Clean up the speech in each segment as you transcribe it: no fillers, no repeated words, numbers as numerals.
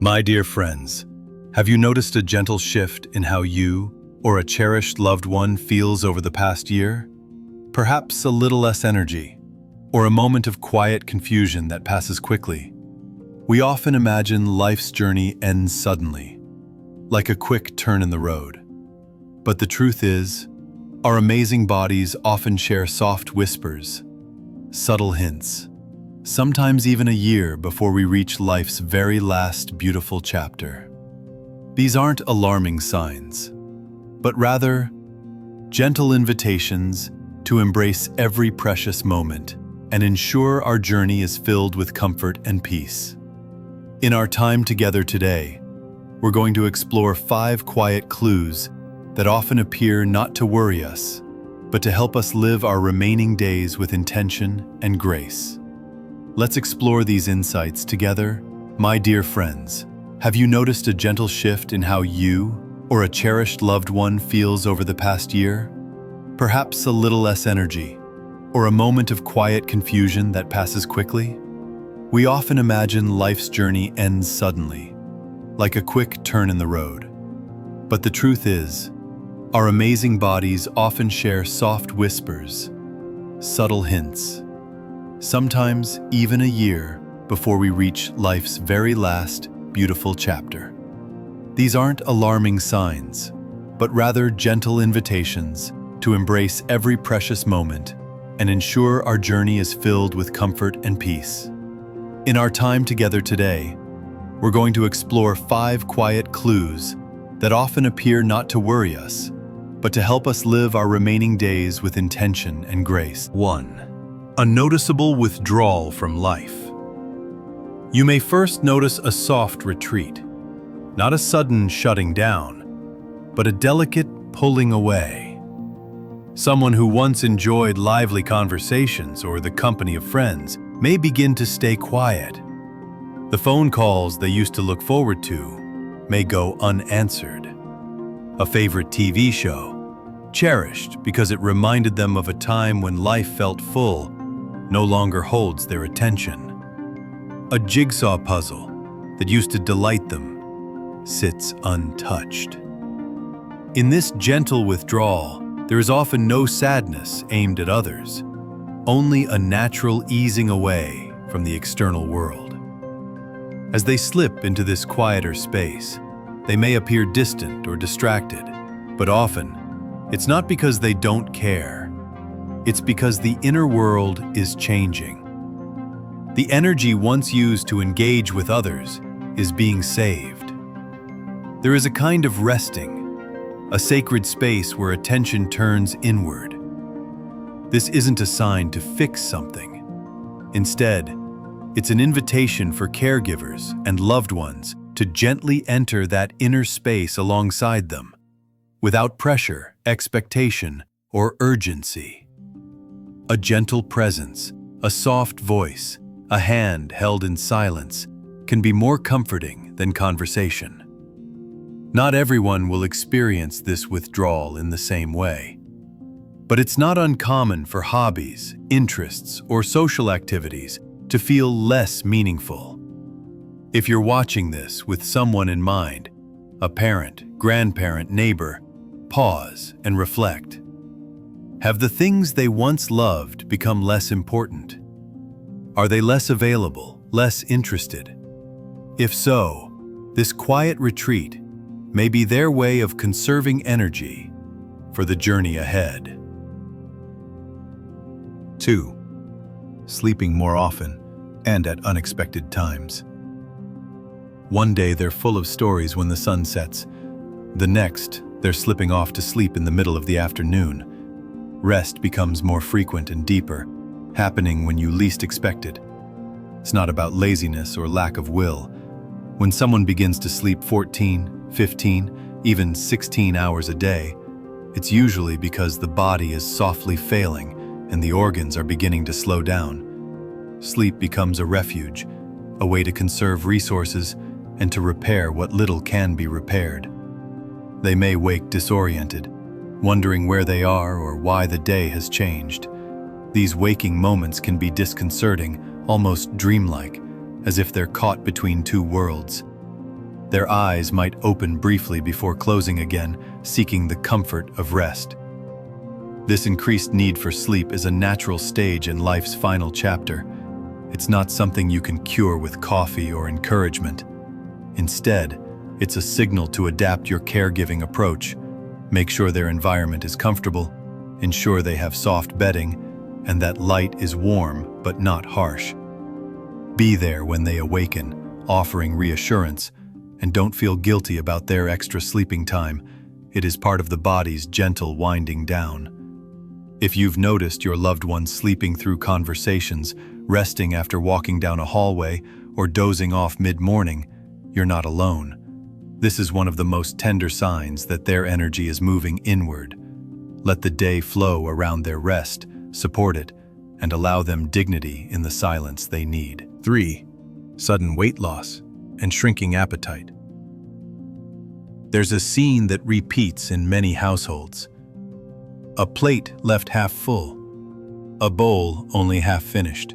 My dear friends, have you noticed a gentle shift in how you or a cherished loved one feels over the past year? Perhaps a little less energy, or a moment of quiet confusion that passes quickly. We often imagine life's journey ends suddenly, like a quick turn in the road. But the truth is, our amazing bodies often share soft whispers, subtle hints, sometimes even a year before we reach life's very last beautiful chapter. These aren't alarming signs, but rather gentle invitations to embrace every precious moment and ensure our journey is filled with comfort and peace. In our time together today, we're going to explore 5 quiet clues that often appear not to worry us, but to help us live our remaining days with intention and grace. Let's explore these insights together. My dear friends, have you noticed a gentle shift in how you or a cherished loved one feels over the past year? Perhaps a little less energy, or a moment of quiet confusion that passes quickly? We often imagine life's journey ends suddenly, like a quick turn in the road. But the truth is, our amazing bodies often share soft whispers, subtle hints, sometimes even a year before we reach life's very last beautiful chapter. These aren't alarming signs, but rather gentle invitations to embrace every precious moment and ensure our journey is filled with comfort and peace. In our time together today, we're going to explore 5 quiet clues that often appear not to worry us, but to help us live our remaining days with intention and grace. 1. A noticeable withdrawal from life. You may first notice a soft retreat, not a sudden shutting down, but a delicate pulling away. Someone who once enjoyed lively conversations or the company of friends may begin to stay quiet. The phone calls they used to look forward to may go unanswered. A favorite TV show, cherished because it reminded them of a time when life felt full, no longer holds their attention. A jigsaw puzzle that used to delight them sits untouched. In this gentle withdrawal, there is often no sadness aimed at others, only a natural easing away from the external world. As they slip into this quieter space, they may appear distant or distracted, but often, it's not because they don't care. It's because the inner world is changing. The energy once used to engage with others is being saved. There is a kind of resting, a sacred space where attention turns inward. This isn't a sign to fix something. Instead, it's an invitation for caregivers and loved ones to gently enter that inner space alongside them, without pressure, expectation, or urgency. A gentle presence, a soft voice, a hand held in silence can be more comforting than conversation. Not everyone will experience this withdrawal in the same way, but it's not uncommon for hobbies, interests, or social activities to feel less meaningful. If you're watching this with someone in mind, a parent, grandparent, neighbor, pause and reflect. Have the things they once loved become less important? Are they less available, less interested? If so, this quiet retreat may be their way of conserving energy for the journey ahead. 2. Sleeping more often and at unexpected times. One day they're full of stories when the sun sets. The next, they're slipping off to sleep in the middle of the afternoon. Rest becomes more frequent and deeper, happening when you least expect it. It's not about laziness or lack of will. When someone begins to sleep 14, 15, even 16 hours a day, it's usually because the body is softly failing and the organs are beginning to slow down. Sleep becomes a refuge, a way to conserve resources and to repair what little can be repaired. They may wake disoriented, wondering where they are or why the day has changed. These waking moments can be disconcerting, almost dreamlike, as if they're caught between two worlds. Their eyes might open briefly before closing again, seeking the comfort of rest. This increased need for sleep is a natural stage in life's final chapter. It's not something you can cure with coffee or encouragement. Instead, it's a signal to adapt your caregiving approach. Make sure their environment is comfortable, ensure they have soft bedding, and that light is warm but not harsh. Be there when they awaken, offering reassurance, and don't feel guilty about their extra sleeping time. It is part of the body's gentle winding down. If you've noticed your loved one sleeping through conversations, resting after walking down a hallway, or dozing off mid-morning, you're not alone. This is one of the most tender signs that their energy is moving inward. Let the day flow around their rest, support it, and allow them dignity in the silence they need. 3. Sudden weight loss and shrinking appetite. There's a scene that repeats in many households. A plate left half full, a bowl only half finished.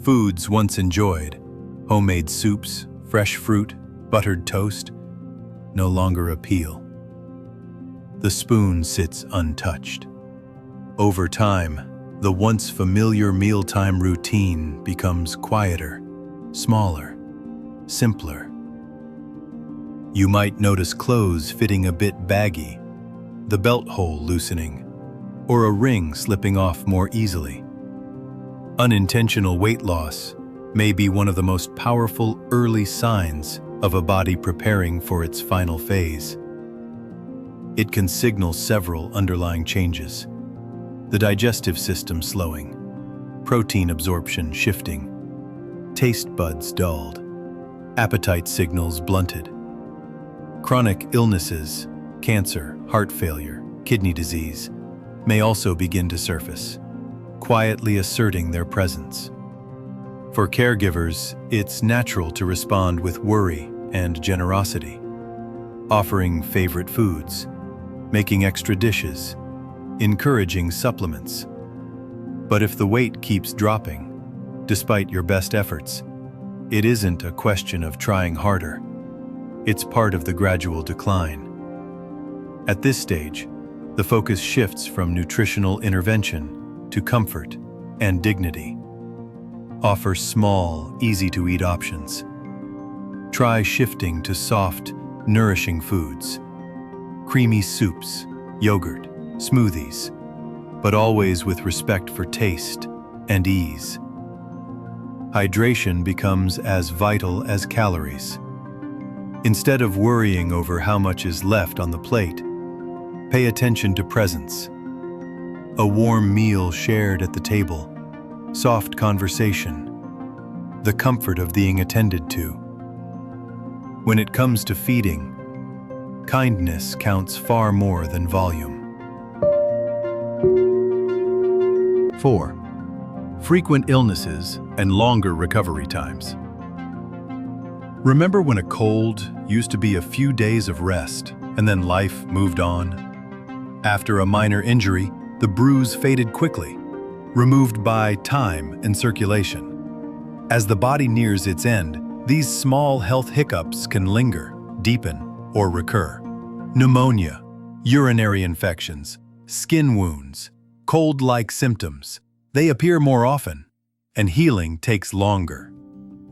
Foods once enjoyed, homemade soups, fresh fruit, buttered toast, no longer appeal. The spoon sits untouched. Over time, the once familiar mealtime routine becomes quieter, smaller, simpler. You might notice clothes fitting a bit baggy, the belt hole loosening, or a ring slipping off more easily. Unintentional weight loss may be one of the most powerful early signs of a body preparing for its final phase. It can signal several underlying changes: the digestive system slowing, protein absorption shifting, taste buds dulled, appetite signals blunted. Chronic illnesses, cancer, heart failure, kidney disease, may also begin to surface, quietly asserting their presence. For caregivers, it's natural to respond with worry and generosity, offering favorite foods, making extra dishes, encouraging supplements. But if the weight keeps dropping, despite your best efforts, it isn't a question of trying harder. It's part of the gradual decline. At this stage, the focus shifts from nutritional intervention to comfort and dignity. Offer small, easy-to-eat options. Try shifting to soft, nourishing foods, creamy soups, yogurt, smoothies, but always with respect for taste and ease. Hydration becomes as vital as calories. Instead of worrying over how much is left on the plate, pay attention to presence. A warm meal shared at the table, soft conversation, the comfort of being attended to. When it comes to feeding, kindness counts far more than volume. 4. Frequent illnesses and longer recovery times. Remember when a cold used to be a few days of rest and then life moved on? After a minor injury, the bruise faded quickly, removed by time and circulation. As the body nears its end, these small health hiccups can linger, deepen, or recur. Pneumonia, urinary infections, skin wounds, cold-like symptoms, they appear more often, and healing takes longer.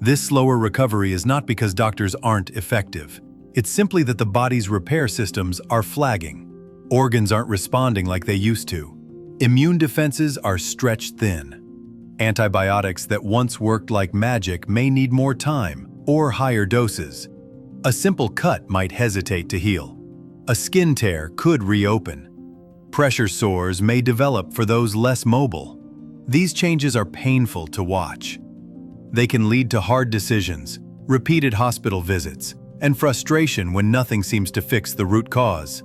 This slower recovery is not because doctors aren't effective. It's simply that the body's repair systems are flagging. Organs aren't responding like they used to. Immune defenses are stretched thin. Antibiotics that once worked like magic may need more time or higher doses. A simple cut might hesitate to heal. A skin tear could reopen. Pressure sores may develop for those less mobile. These changes are painful to watch. They can lead to hard decisions, repeated hospital visits, and frustration when nothing seems to fix the root cause.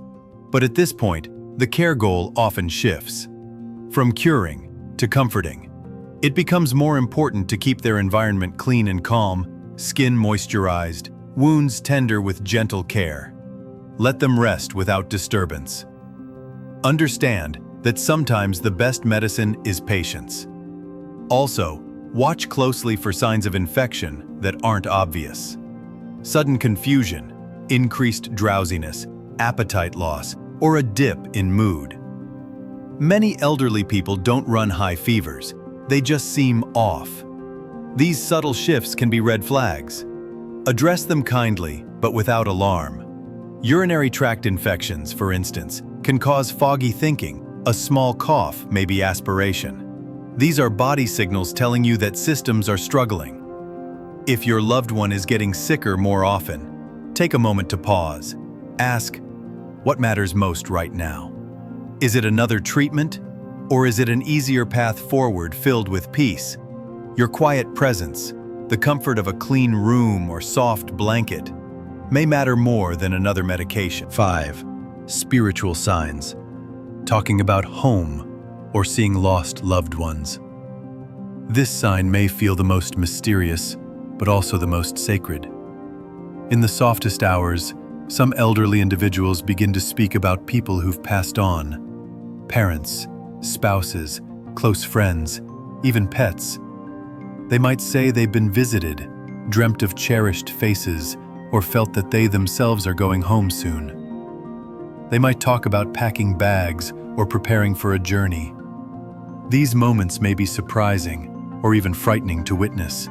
But at this point, the care goal often shifts. From curing to comforting, it becomes more important to keep their environment clean and calm, skin moisturized, wounds tender with gentle care. Let them rest without disturbance. Understand that sometimes the best medicine is patience. Also, watch closely for signs of infection that aren't obvious. sudden confusion, increased drowsiness, appetite loss, or a dip in mood. Many elderly people don't run high fevers, they just seem off. These subtle shifts can be red flags. Address them kindly, but without alarm. Urinary tract infections, for instance, can cause foggy thinking. A small cough may be aspiration. These are body signals telling you that systems are struggling. If your loved one is getting sicker more often, take a moment to pause. Ask, what matters most right now? Is it another treatment, or is it an easier path forward filled with peace? Your quiet presence, the comfort of a clean room or soft blanket, may matter more than another medication. 5. Spiritual signs. Talking about home or seeing lost loved ones. This sign may feel the most mysterious, but also the most sacred. In the softest hours, some elderly individuals begin to speak about people who've passed on. Parents, spouses, close friends, even pets. They might say they've been visited, dreamt of cherished faces, or felt that they themselves are going home soon. They might talk about packing bags or preparing for a journey. These moments may be surprising or even frightening to witness.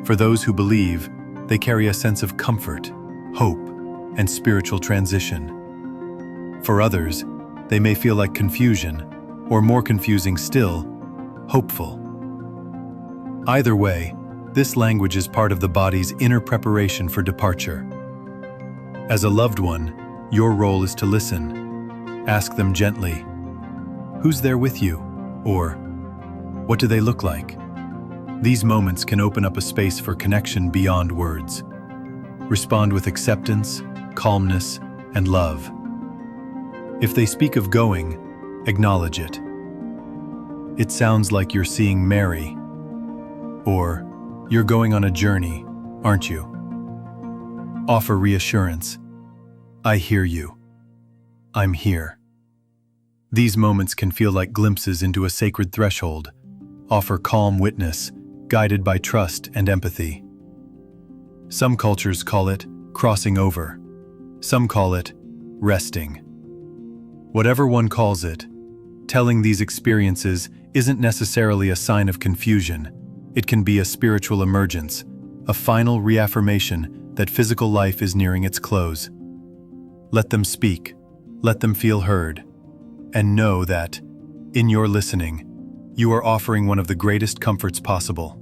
For those who believe, they carry a sense of comfort, hope, and spiritual transition. For others, they may feel like confusion, or more confusing still, hopeful. Either way, this language is part of the body's inner preparation for departure. As a loved one, your role is to listen. Ask them gently, "Who's there with you?" Or, "What do they look like?" These moments can open up a space for connection beyond words. Respond with acceptance, calmness, and love. If they speak of going, acknowledge it. "It sounds like you're seeing Mary," or "You're going on a journey, aren't you?" Offer reassurance. "I hear you. I'm here." These moments can feel like glimpses into a sacred threshold. Offer calm witness, guided by trust and empathy. Some cultures call it crossing over. Some call it resting. Whatever one calls it, telling these experiences isn't necessarily a sign of confusion. It can be a spiritual emergence, a final reaffirmation that physical life is nearing its close. Let them speak, let them feel heard, and know that, in your listening, you are offering one of the greatest comforts possible.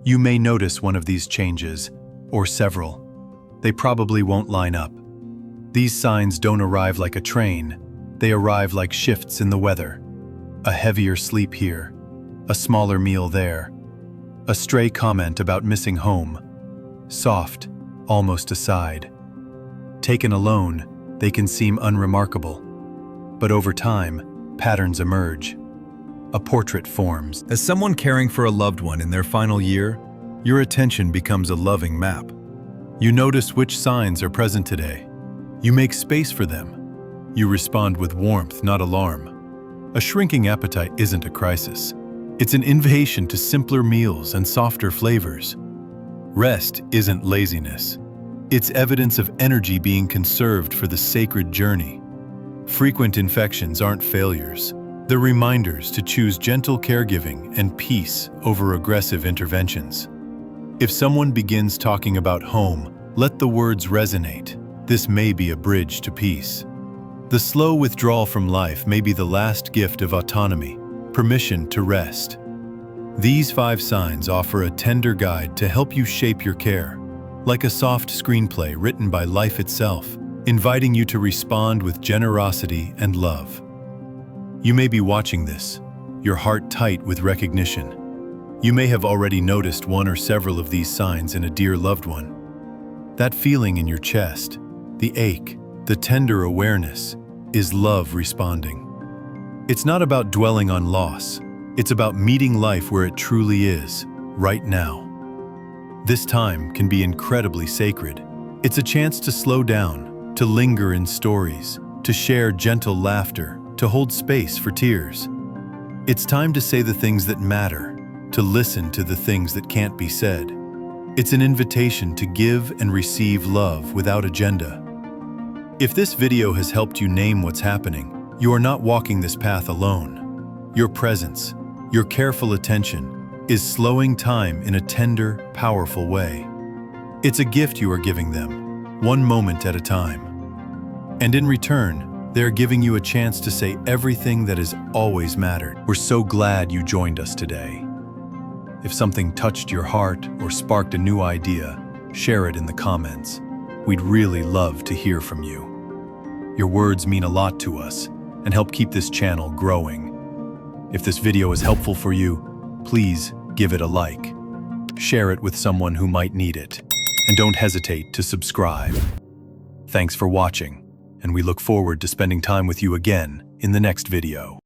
You may notice one of these changes, or several. They probably won't line up. These signs don't arrive like a train, they arrive like shifts in the weather. A heavier sleep here, a smaller meal there, a stray comment about missing home, soft, almost aside. Taken alone, they can seem unremarkable, but over time, patterns emerge. A portrait forms. As someone caring for a loved one in their final year, your attention becomes a loving map. You notice which signs are present today. You make space for them. You respond with warmth, not alarm. A shrinking appetite isn't a crisis. It's an invitation to simpler meals and softer flavors. Rest isn't laziness. It's evidence of energy being conserved for the sacred journey. Frequent infections aren't failures. They're reminders to choose gentle caregiving and peace over aggressive interventions. If someone begins talking about home, let the words resonate. This may be a bridge to peace. The slow withdrawal from life may be the last gift of autonomy, permission to rest. These 5 signs offer a tender guide to help you shape your care, like a soft screenplay written by life itself, inviting you to respond with generosity and love. You may be watching this, your heart tight with recognition. You may have already noticed one or several of these signs in a dear loved one. That feeling in your chest, the ache, the tender awareness, is love responding. It's not about dwelling on loss. It's about meeting life where it truly is, right now. This time can be incredibly sacred. It's a chance to slow down, to linger in stories, to share gentle laughter, to hold space for tears. It's time to say the things that matter, to listen to the things that can't be said. It's an invitation to give and receive love without agenda. If this video has helped you name what's happening, you are not walking this path alone. Your presence, your careful attention, is slowing time in a tender, powerful way. It's a gift you are giving them, one moment at a time. And in return, they're giving you a chance to say everything that has always mattered. We're so glad you joined us today. If something touched your heart or sparked a new idea, share it in the comments. We'd really love to hear from you. Your words mean a lot to us and help keep this channel growing. If this video is helpful for you, please give it a like. Share it with someone who might need it. And don't hesitate to subscribe. Thanks for watching, and we look forward to spending time with you again in the next video.